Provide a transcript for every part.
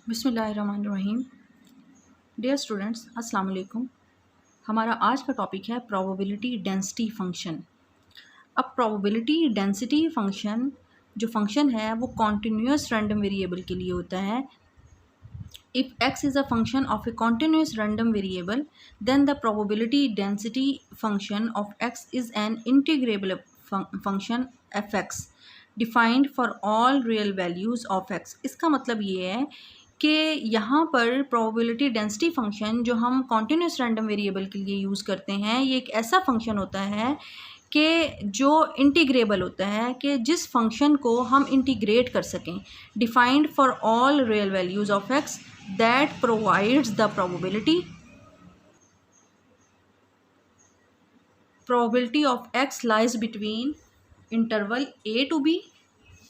बिस्मिल्लाहिर्रहमानिर्रहीम। Dear students, अस्सलाम वालेकुम। हमारा आज का टॉपिक है प्रोबेबिलिटी डेंसिटी फंक्शन। अब प्रोबेबिलिटी डेंसिटी फंक्शन जो फंक्शन है वो कॉन्टिन्यूस रैंडम वेरिएबल के लिए होता है। If x is a function of a continuous random variable then the probability density function of x is an integrable function f(x) defined for all real values of x। इसका मतलब ये है कि यहाँ पर प्रोबेबिलिटी डेंसिटी फंक्शन जो हम continuous random variable के लिए यूज़ करते हैं, ये एक ऐसा फंक्शन होता है कि जो इंटीग्रेबल होता है, कि जिस फंक्शन को हम इंटीग्रेट कर सकें। Defined for all real values of x that provides the probability of x lies between interval a to b।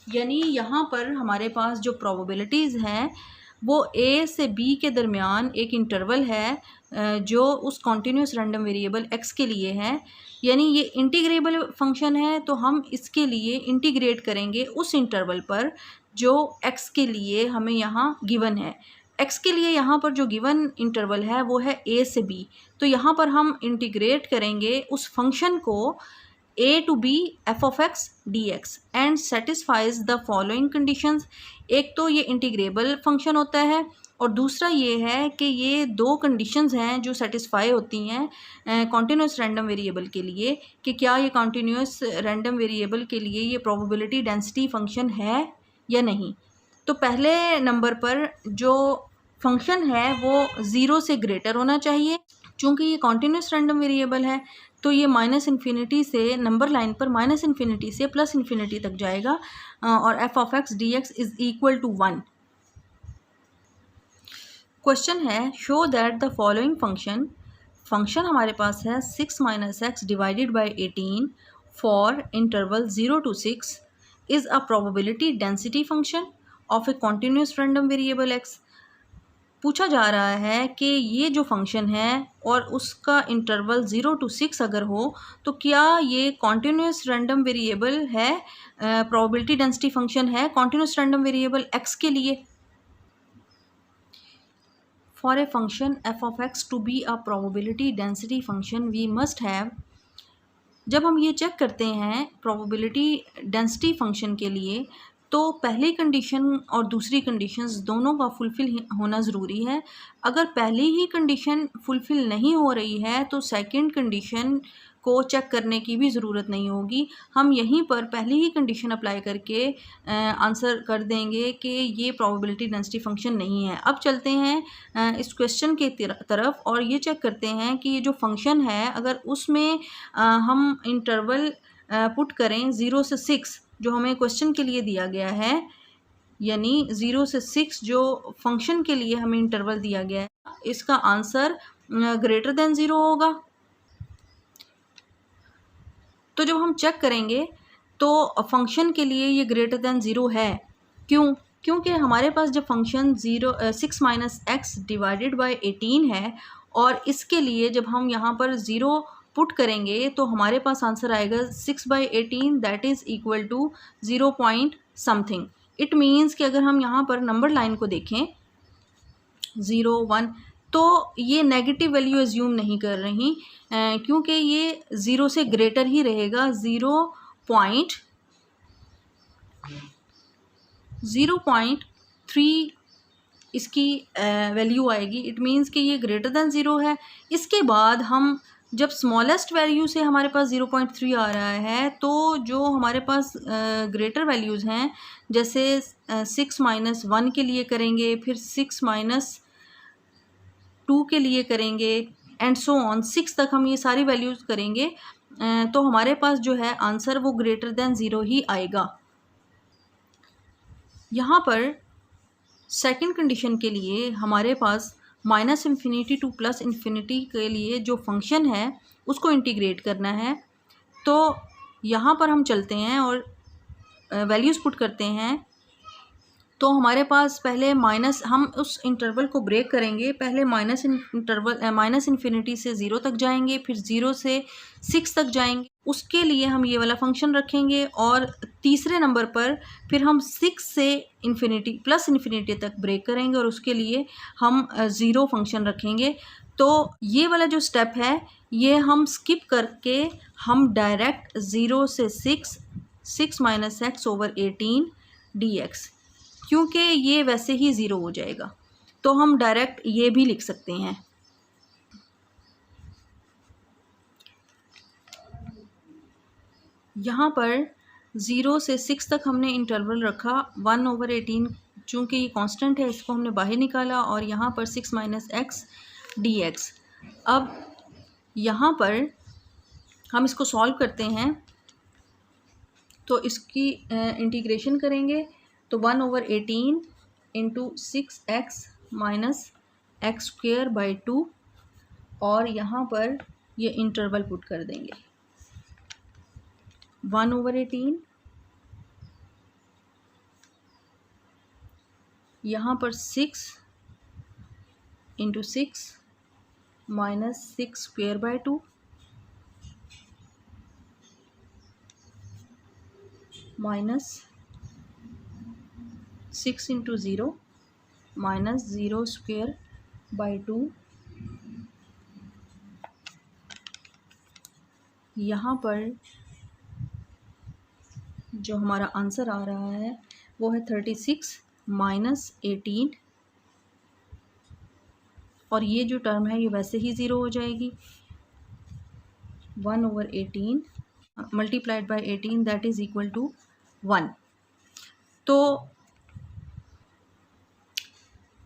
यानी यहाँ पर हमारे पास जो प्रोबेबिलिटीज़ हैं वो a से b के दरमियान एक इंटरवल है जो उस कॉन्टीन्यूस रैंडम वेरिएबल x के लिए है। यानी ये इंटीग्रेबल फंक्शन है, तो हम इसके लिए इंटीग्रेट करेंगे उस इंटरवल पर जो x के लिए हमें यहाँ गिवन है। x के लिए यहाँ पर जो गिवन इंटरवल है वो है a से b, तो यहाँ पर हम इंटीग्रेट करेंगे उस फंक्शन को a to b f(x) dx and satisfies the following conditions. एक तो ये इंटीग्रेबल फंक्शन होता है और दूसरा ये है कि ये दो कंडीशंस हैं जो सेटिस्फाई होती हैं कॉन्टिन्यूस रैंडम वेरिएबल के लिए, कि क्या ये कॉन्टिन्यूस रैंडम वेरिएबल के लिए ये प्रोबेबिलिटी डेंसिटी फंक्शन है या नहीं। तो पहले नंबर पर जो फंक्शन है वो ज़ीरो से ग्रेटर होना चाहिए। चूँकि ये कॉन्टिन्यूस रैंडम वेरिएबल है तो ये -इन्फिनिटी से नंबर लाइन पर -इन्फिनिटी से +इन्फिनिटी तक जाएगा और f(x) dx is equal to 1। Question है show that the following function हमारे पास है 6 - x divided by 18 for interval 0 to 6 is a probability density function of a continuous random variable x। पूछा जा रहा है कि ये जो फंक्शन है और उसका इंटरवल 0 to 6 अगर हो तो क्या ये कॉन्टिन्यूस रैंडम वेरिएबल है, प्रोबेबिलिटी डेंसिटी फंक्शन है कॉन्टिन्यूस रैंडम वेरिएबल x के लिए। For a function f(x) to be a probability density function we must have. जब हम ये चेक करते हैं प्रोबेबिलिटी डेंसिटी फंक्शन के लिए तो पहली कंडीशन और दूसरी कंडीशंस दोनों का फुलफ़िल होना ज़रूरी है। अगर पहली ही कंडीशन फुलफ़िल नहीं हो रही है तो सेकंड कंडीशन को चेक करने की भी ज़रूरत नहीं होगी। हम यहीं पर पहली ही कंडीशन अप्लाई करके आंसर कर देंगे कि ये प्रोबेबिलिटी डेंसिटी फंक्शन नहीं है। अब चलते हैं इस क्वेश्चन के तरफ और ये चेक करते हैं कि ये जो फंक्शन है अगर उसमें हम इंटरवल पुट करें 0 से 6 जो हमें क्वेश्चन के लिए दिया गया है, यानी 0 से 6 जो फंक्शन के लिए हमें इंटरवल दिया गया है, इसका आंसर ग्रेटर देन 0 होगा। तो जब हम चेक करेंगे तो फंक्शन के लिए ये ग्रेटर देन 0 है। क्योंकि हमारे पास जब फंक्शन 6 - x डिवाइडेड बाई 18 है और इसके लिए जब हम यहाँ पर 0 पुट करेंगे तो हमारे पास आंसर आएगा 6/18 that is equal to 0 point something. It means कि अगर हम यहाँ पर नंबर लाइन को देखें 0 1 तो ये नेगेटिव वैल्यू एज्यूम नहीं कर रही क्योंकि ये 0 से ग्रेटर ही रहेगा। 0.3 इसकी वैल्यू आएगी। इट मीन्स कि ये ग्रेटर देन 0 है। इसके बाद हम जब स्मॉलेस्ट वैल्यू से हमारे पास 0.3 आ रहा है तो जो हमारे पास ग्रेटर वैल्यूज़ हैं जैसे 6 - 1 के लिए करेंगे, फिर 6 - 2 के लिए करेंगे एंड सो ऑन 6 तक हम ये सारी वैल्यूज़ करेंगे तो हमारे पास जो है आंसर वो ग्रेटर देन 0 ही आएगा। यहाँ पर सेकंड कंडीशन के लिए हमारे पास -इन्फिनिटी टू +इन्फिनिटी के लिए जो फंक्शन है उसको इंटीग्रेट करना है। तो यहाँ पर हम चलते हैं और वैल्यूज़ पुट करते हैं। तो हमारे पास पहले हम उस इंटरवल को ब्रेक करेंगे। पहले -इन्फिनिटी से 0 तक जाएंगे, फिर 0 से 6 तक जाएंगे। उसके लिए हम ये वाला फंक्शन रखेंगे और तीसरे नंबर पर फिर हम 6 से इन्फिनिटी प्लस इन्फिनिटी तक ब्रेक करेंगे और उसके लिए हम 0 फंक्शन रखेंगे। तो ये वाला जो स्टेप है ये हम स्किप करके हम डायरेक्ट 0 से 6 माइनस एक्स ओवर 18 dx, क्योंकि ये वैसे ही 0 हो जाएगा तो हम डायरेक्ट ये भी लिख सकते हैं। यहाँ पर 0 से 6 तक हमने इंटरवल रखा, 1 ओवर 18 चूँकि ये कांस्टेंट है इसको हमने बाहर निकाला और यहाँ पर 6 माइनस एक्स डी एक्स। अब यहाँ पर हम इसको सॉल्व करते हैं तो इसकी इंटीग्रेशन करेंगे तो 1 over 18 into 6x minus x square by 2 और यहाँ पर ये इंटरवल पुट कर देंगे 1 ओवर 18, यहाँ पर 6 into 6 minus 6 square by 2 minus 6 into 0 minus 0 square by 2। यहाँ पर जो हमारा आंसर आ रहा है वो है 36 माइनस 18 और ये जो टर्म है ये वैसे ही 0 हो जाएगी। 1 over 18 multiplied by 18 that is equal to 1। तो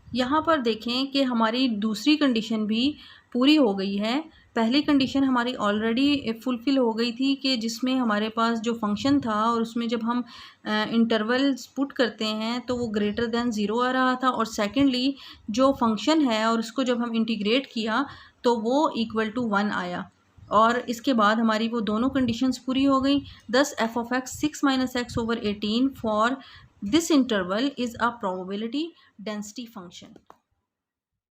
यहाँ पर देखें कि हमारी दूसरी कंडीशन भी पूरी हो गई है। पहली कंडीशन हमारी ऑलरेडी फुलफ़िल हो गई थी कि जिसमें हमारे पास जो फंक्शन था और उसमें जब हम इंटरवल्स पुट करते हैं तो वो ग्रेटर दैन 0 आ रहा था, और सेकेंडली जो फंक्शन है और उसको जब हम इंटीग्रेट किया तो वो इक्वल टू 1 आया, और इसके बाद हमारी वो दोनों कंडीशंस पूरी हो गई। thus f of x 6 minus x over 18 for this interval is a probability density function.